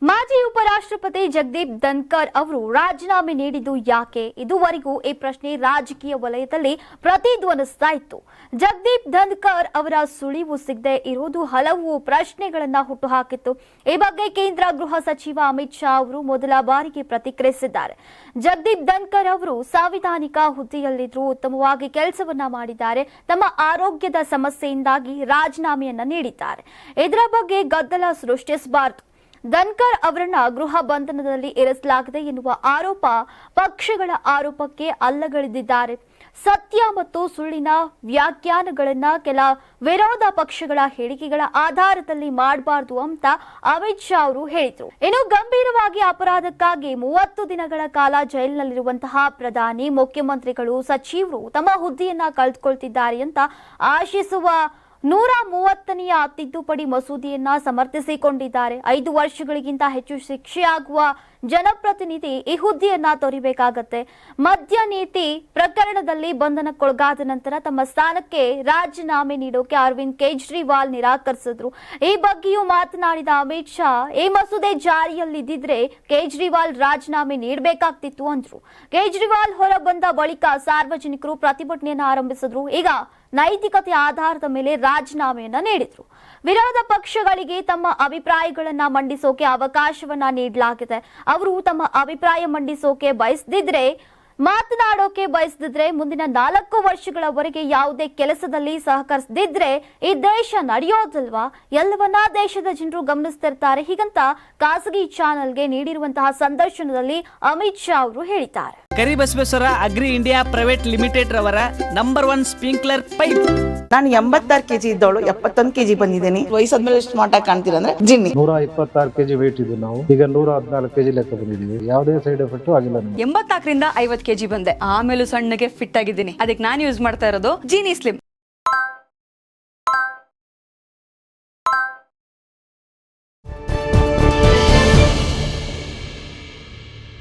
ಮಾಜಿ ಉಪರಾಷ್ಟ್ರಪತಿ ಜಗದೀಪ್ ಧನ್ಕರ್ ಅವರು ರಾಜೀನಾಮೆ ನೀಡಿದ್ದು ಯಾಕೆ? ಇದುವರೆಗೂ ಈ ಪ್ರಶ್ನೆ ರಾಜಕೀಯ ವಲಯದಲ್ಲಿ ಪ್ರತಿಧ್ವನಿಸ್ತಾ ಇತ್ತು. ಜಗದೀಪ್ ಧನ್ಕರ್ ಅವರ ಸುಳಿವು ಸಿಗದೆ ಇರುವುದು ಹಲವು ಪ್ರಶ್ನೆಗಳನ್ನ ಹುಟ್ಟುಹಾಕಿತ್ತು. ಈ ಬಗ್ಗೆ ಕೇಂದ್ರ ಗೃಹ ಸಚಿವ ಅಮಿತ್ ಶಾ ಅವರು ಮೊದಲ ಬಾರಿಗೆ ಪ್ರತಿಕ್ರಿಯಿಸಿದ್ದಾರೆ. ಜಗದೀಪ್ ಧನ್ಕರ್ ಅವರು ಸಾಂವಿಧಾನಿಕ ಹುದ್ದೆಯಲ್ಲಿದ್ದರೂ ಉತ್ತಮವಾಗಿ ಕೆಲಸವನ್ನ ಮಾಡಿದ್ದಾರೆ. ತಮ್ಮ ಆರೋಗ್ಯದ ಸಮಸ್ಯೆಯಿಂದಾಗಿ ರಾಜೀನಾಮೆಯನ್ನ ನೀಡಿದ್ದಾರೆ. ಇದರ ಬಗ್ಗೆ ಗದ್ದಲ ಸೃಷ್ಟಿಸಬಾರದು. ಧನ್ಕರ್ ಅವರನ್ನ ಗೃಹ ಬಂಧನದಲ್ಲಿ ಇರಿಸಲಾಗಿದೆ ಎನ್ನುವ ಆರೋಪ ಪಕ್ಷಗಳ ಆರೋಪಕ್ಕೆ ಅಲ್ಲಗಳೆದಿದ್ದಾರೆ. ಸತ್ಯ ಮತ್ತು ಸುಳ್ಳಿನ ವ್ಯಾಖ್ಯಾನಗಳನ್ನ ಕೆಲ ವಿರೋಧ ಪಕ್ಷಗಳ ಹೇಳಿಕೆಗಳ ಆಧಾರದಲ್ಲಿ ಮಾಡಬಾರದು ಅಂತ ಅಮಿತ್ ಶಾ ಅವರು ಹೇಳಿದ್ರು. ಇನ್ನು ಗಂಭೀರವಾಗಿ ಅಪರಾಧಕ್ಕಾಗಿ 30 ದಿನಗಳ ಕಾಲ ಜೈಲಿನಲ್ಲಿರುವಂತಹ ಪ್ರಧಾನಿ, ಮುಖ್ಯಮಂತ್ರಿಗಳು, ಸಚಿವರು ತಮ್ಮ ಹುದ್ದೆಯನ್ನ ಕಳೆದುಕೊಳ್ತಿದ್ದಾರೆ ಅಂತ ಆಶಿಸುವ 130ನೇ ತಿದ್ದುಪಡಿ ಮಸೂದೆಯನ್ನ ಸಮರ್ಥಿಸಿಕೊಂಡಿದ್ದಾರೆ. 5 ವರ್ಷಗಳಿಗಿಂತ ಹೆಚ್ಚು ಶಿಕ್ಷೆಯಾಗುವ ಜನಪ್ರತಿನಿಧಿ ಈ ಹುದ್ದೆಯನ್ನ ತೊರೆಯಬೇಕಾಗತ್ತೆ. ಮದ್ಯ ನೀತಿ ಪ್ರಕರಣದಲ್ಲಿ ಬಂಧನಕ್ಕೊಳಗಾದ ನಂತರ ತಮ್ಮ ಸ್ಥಾನಕ್ಕೆ ರಾಜೀನಾಮೆ ನೀಡೋಕೆ ಅರವಿಂದ್ ಕೇಜ್ರಿವಾಲ್ ನಿರಾಕರಿಸಿದ್ರು. ಈ ಬಗ್ಗೆಯೂ ಮಾತನಾಡಿದ ಅಮಿತ್ ಶಾ, ಈ ಮಸೂದೆ ಜಾರಿಯಲ್ಲಿದ್ದಿದ್ರೆ ಕೇಜ್ರಿವಾಲ್ ರಾಜೀನಾಮೆ ನೀಡಬೇಕಾಗ್ತಿತ್ತು ಅಂದ್ರು. ಕೇಜ್ರಿವಾಲ್ ಹೊರ ಬಂದ ಬಳಿಕ ಸಾರ್ವಜನಿಕರು ಪ್ರತಿಭಟನೆಯನ್ನು ಆರಂಭಿಸಿದ್ರು. ಈಗ ನೈತಿಕತೆ ಆಧಾರದ ಮೇಲೆ ರಾಜೀನಾಮೆಯನ್ನ ನೀಡಿದ್ರು. ವಿರೋಧ ಪಕ್ಷಗಳಿಗೆ ತಮ್ಮ ಅಭಿಪ್ರಾಯಗಳನ್ನ ಮಂಡಿಸೋಕೆ ಅವಕಾಶವನ್ನ ನೀಡಲಾಗಿದೆ. ಅವರು ತಮ್ಮ ಅಭಿಪ್ರಾಯ ಮಂಡಿಸೋಕೆ ಮಾತನಾಡೋಕೆ ಬಯಸದಿದ್ರೆ ಮುಂದಿನ 4 ವರ್ಷಗಳವರೆಗೆ ಯಾವುದೇ ಕೆಲಸದಲ್ಲಿ ಸಹಕರಿಸದಿದ್ರೆ ಈ ದೇಶ ನಡೆಯೋದಿಲ್ವಾ? ಎಲ್ಲವನ್ನ ದೇಶದ ಜನರು ಗಮನಿಸ್ತಿರ್ತಾರೆ. ಹೀಗಂತ ಖಾಸಗಿ ಚಾನೆಲ್ಗೆ ನೀಡಿರುವಂತಹ ಸಂದರ್ಶನದಲ್ಲಿ ಅಮಿತ್ ಶಾ ಅವರು ಹೇಳಿದ್ದಾರೆ. Karibasaveshwara agri India private limited ರವರ ನಂಬರ್ 1 ಸ್ಪ್ರಿಂಕ್ಲರ್ ಪೈಪ್. ನಾನು 86 ಕೆಜಿ ಇದ್ದವಳು 71 ಕೆಜಿ ಬಂದಿದ್ದೀನಿ. ವಯಸ್ಸಾದ್ಮೇಲೆ ಸ್ಮಾರ್ಟ್ ಆಗಿ ಕಾಣ್ತೀರಾ ಅಂದ್ರೆ ಜಿನ್ನಿ. 126 ಕೆಜಿ ವೇಟ್ ಇದ್ದು ನಾವು ಈಗ 114 ಕೆಜಿ ಲೆಕ್ಕ ಬಂದಿದ್ದೀವಿ. ಯಾವುದೇ ಸೈಡ್ ಎಫೆಕ್ಟ್ ಆಗಿಲ್ಲ. 84ರಿಂದ 50 ಕೆಜಿ ಬಂದೆ. ಆಮೇಲೆ ಸಣ್ಣಗೆ ಫಿಟ್ ಆಗಿದ್ದೀನಿ. ಅದಕ್ಕೆ ನಾನು ಯೂಸ್ ಮಾಡ್ತಾ ಇರೋದು ಜೀನಿ ಸ್ಲಿಮ್.